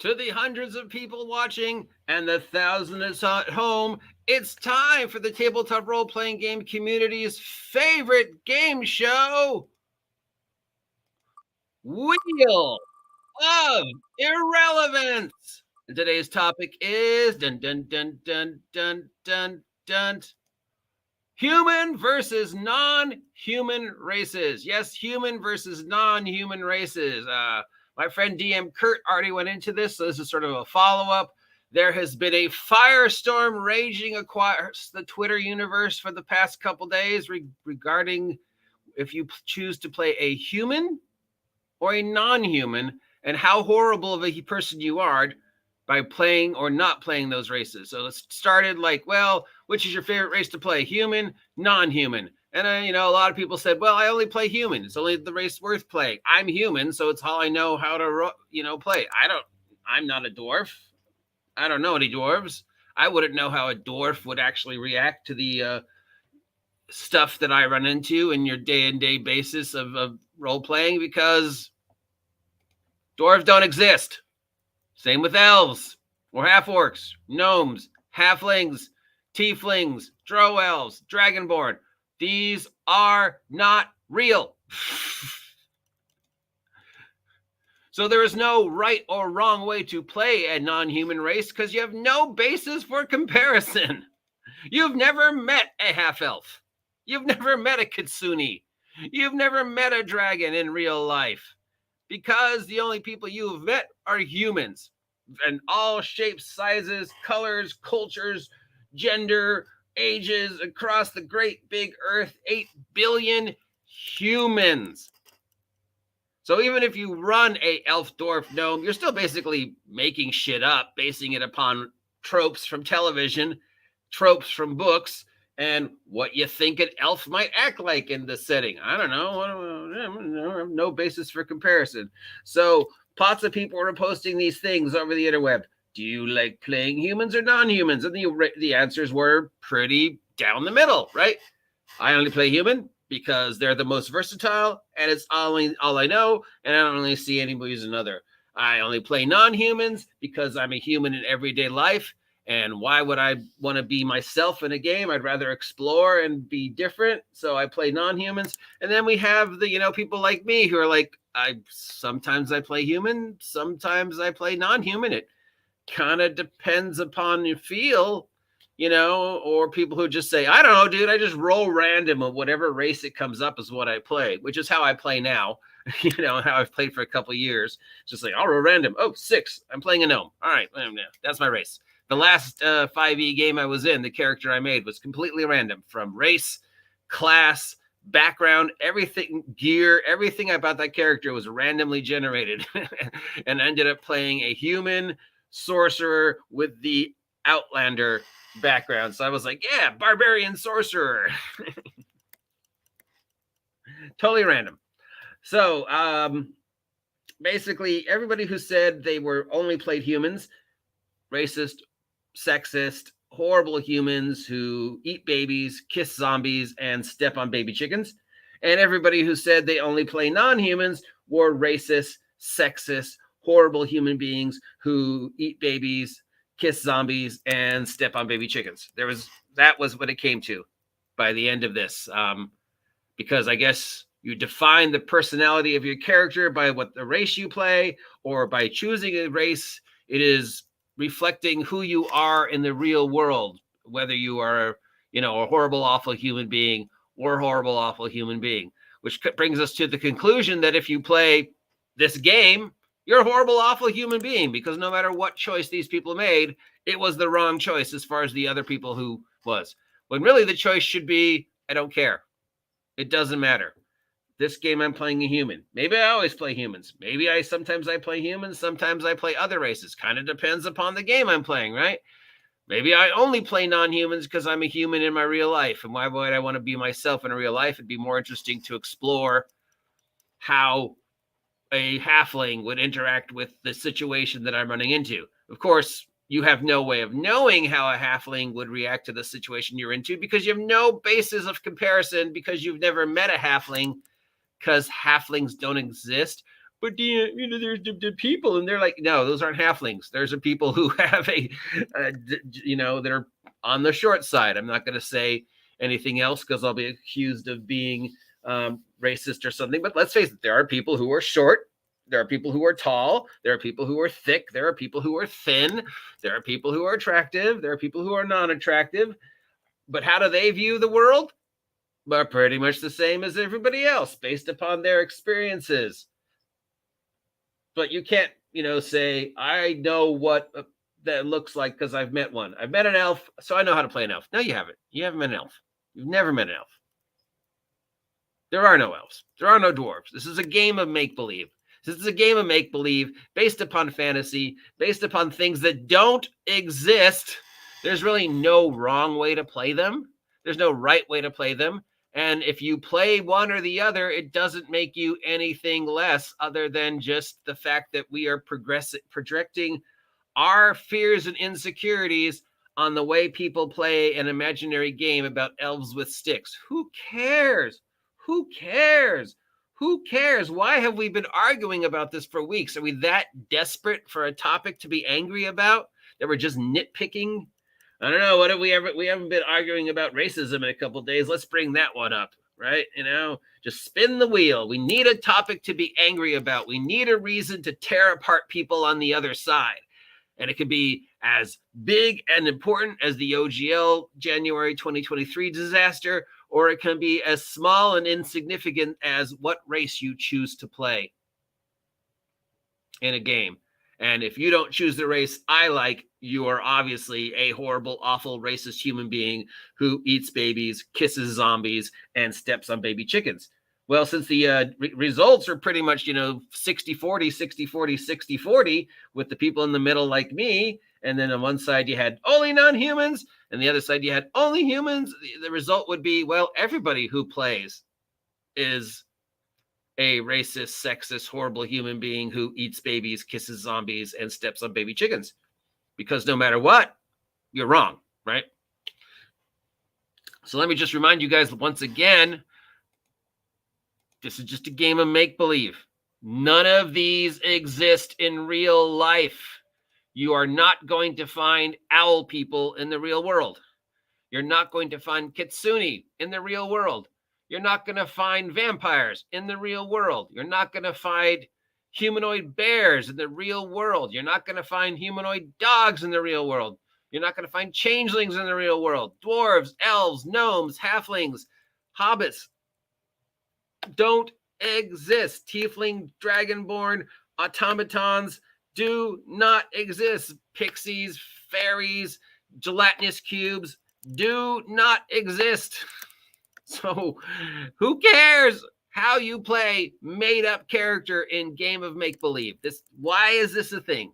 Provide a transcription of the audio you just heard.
To the hundreds of people watching and the thousands at home, it's time for the tabletop role-playing game community's favorite game show, Wheel of Irrelevance. And today's topic is dun dun dun dun dun dun dun. Human versus non-human races. Yes, human versus non-human races. My friend DM Kurt already went into this, so this is sort of a follow-up. There has been a firestorm raging across the Twitter universe for the past couple days regarding if you choose to play a human or a non-human and how horrible of a person you are by playing or not playing those races. So it started like, well, which is your favorite race to play? Human, non-human. And a lot of people said, well, I only play human. It's only the race worth playing. I'm human, so it's all I know how to, play. I'm not a dwarf. I don't know any dwarves. I wouldn't know how a dwarf would actually react to the stuff that I run into in your day-and-day basis of role-playing, because dwarves don't exist. Same with elves, or half-orcs, gnomes, halflings, tieflings, drow-elves, dragonborn. These are not real. So there is no right or wrong way to play a non-human race because you have no basis for comparison. You've never met a half-elf. You've never met a kitsune. You've never met a dragon in real life, because the only people you've met are humans, and all shapes, sizes, colors, cultures, gender, ages, across the great big earth, 8 billion humans. So even if you run a elf, dwarf, gnome, you're still basically making shit up, basing it upon tropes from television, tropes from books, and what you think an elf might act like in this setting. I don't know. No basis for comparison. So lots of people are posting these things over the interweb. Do you like playing humans or non-humans? And the answers were pretty down the middle, right? I only play human because they're the most versatile, and it's all I know, and I don't really see anybody who's another. I only play non-humans because I'm a human in everyday life, and why would I want to be myself in a game? I'd rather explore and be different, so I play non-humans. And then we have the people like me who are like, sometimes I play human, sometimes I play non-human. It kind of depends upon your feel, or people who just say, I don't know, dude, I just roll random of whatever race it comes up is what I play, which is how I play now, how I've played for a couple of years. Just like, I'll roll random. Oh, 6, I'm playing a gnome. All right, that's my race. The last 5e game I was in, the character I made was completely random, from race, class, background, everything, gear, everything about that character was randomly generated. And I ended up playing a human sorcerer with the Outlander background. So I was like, yeah, barbarian sorcerer. Totally random. So basically, everybody who said they were only played humans, racist, sexist, horrible humans who eat babies, kiss zombies, and step on baby chickens. And everybody who said they only play non-humans were racist, sexist, horrible human beings who eat babies, kiss zombies, and step on baby chickens. That was what it came to by the end of this. Because I guess you define the personality of your character by what the race you play, or by choosing a race, it is reflecting who you are in the real world, whether you are, a horrible, awful human being or horrible, awful human being, which brings us to the conclusion that if you play this game, you're a horrible, awful human being, because no matter what choice these people made, it was the wrong choice as far as the other people who was. When really the choice should be, I don't care. It doesn't matter. This game I'm playing a human. Maybe I always play humans. Maybe sometimes I play humans, sometimes I play other races. Kind of depends upon the game I'm playing, right? Maybe I only play non-humans because I'm a human in my real life. And why would I want to be myself in real life? It'd be more interesting to explore how a halfling would interact with the situation that I'm running into. Of course, you have no way of knowing how a halfling would react to the situation you're into, because you have no basis of comparison, because you've never met a halfling, because halflings don't exist. but there's the people, and they're like, no, those aren't halflings. There's a people who have that are on the short side. I'm not going to say anything else because I'll be accused of being racist or something. But let's face it, there are people who are short. There are people who are tall. There are people who are thick. There are people who are thin. There are people who are attractive. There are people who are non-attractive. But how do they view the world? Well, pretty much the same as everybody else based upon their experiences. But you can't, say, I know what that looks like because I've met one. I've met an elf, so I know how to play an elf. No, you haven't. You haven't met an elf. You've never met an elf. There are no elves. There are no dwarves. This is a game of make-believe. This is a game of make-believe based upon fantasy, based upon things that don't exist. There's really no wrong way to play them. There's no right way to play them. And if you play one or the other, it doesn't make you anything less other than just the fact that we are projecting our fears and insecurities on the way people play an imaginary game about elves with sticks. Who cares? Who cares? Who cares? Why have we been arguing about this for weeks? Are we that desperate for a topic to be angry about that we're just nitpicking? I don't know. What have we haven't been arguing about racism in a couple of days. Let's bring that one up, right? Just spin the wheel. We need a topic to be angry about. We need a reason to tear apart people on the other side. And it could be as big and important as the OGL January 2023 disaster, or it can be as small and insignificant as what race you choose to play in a game. And if you don't choose the race I like, you are obviously a horrible, awful, racist human being who eats babies, kisses zombies, and steps on baby chickens. Well, since the results are pretty much, 60-40, 60-40, 60-40, with the people in the middle like me, and then on one side you had only non-humans, and the other side you had only humans, the result would be, well, everybody who plays is a racist, sexist, horrible human being who eats babies, kisses zombies, and steps on baby chickens. Because no matter what, you're wrong, right? So let me just remind you guys once again, this is just a game of make-believe. None of these exist in real life. You are not going to find owl people in the real world. You're not going to find kitsune in the real world. You're not going to find vampires in the real world. You're not going to find humanoid bears in the real world. You're not going to find humanoid dogs in the real world. You're not going to find changelings in the real world. Dwarves, elves, gnomes, halflings, hobbits don't exist. Tiefling, dragonborn, automatons do not exist. Pixies, fairies, gelatinous cubes do not exist. So who cares how you play made-up character in game of make-believe? Why is this a thing?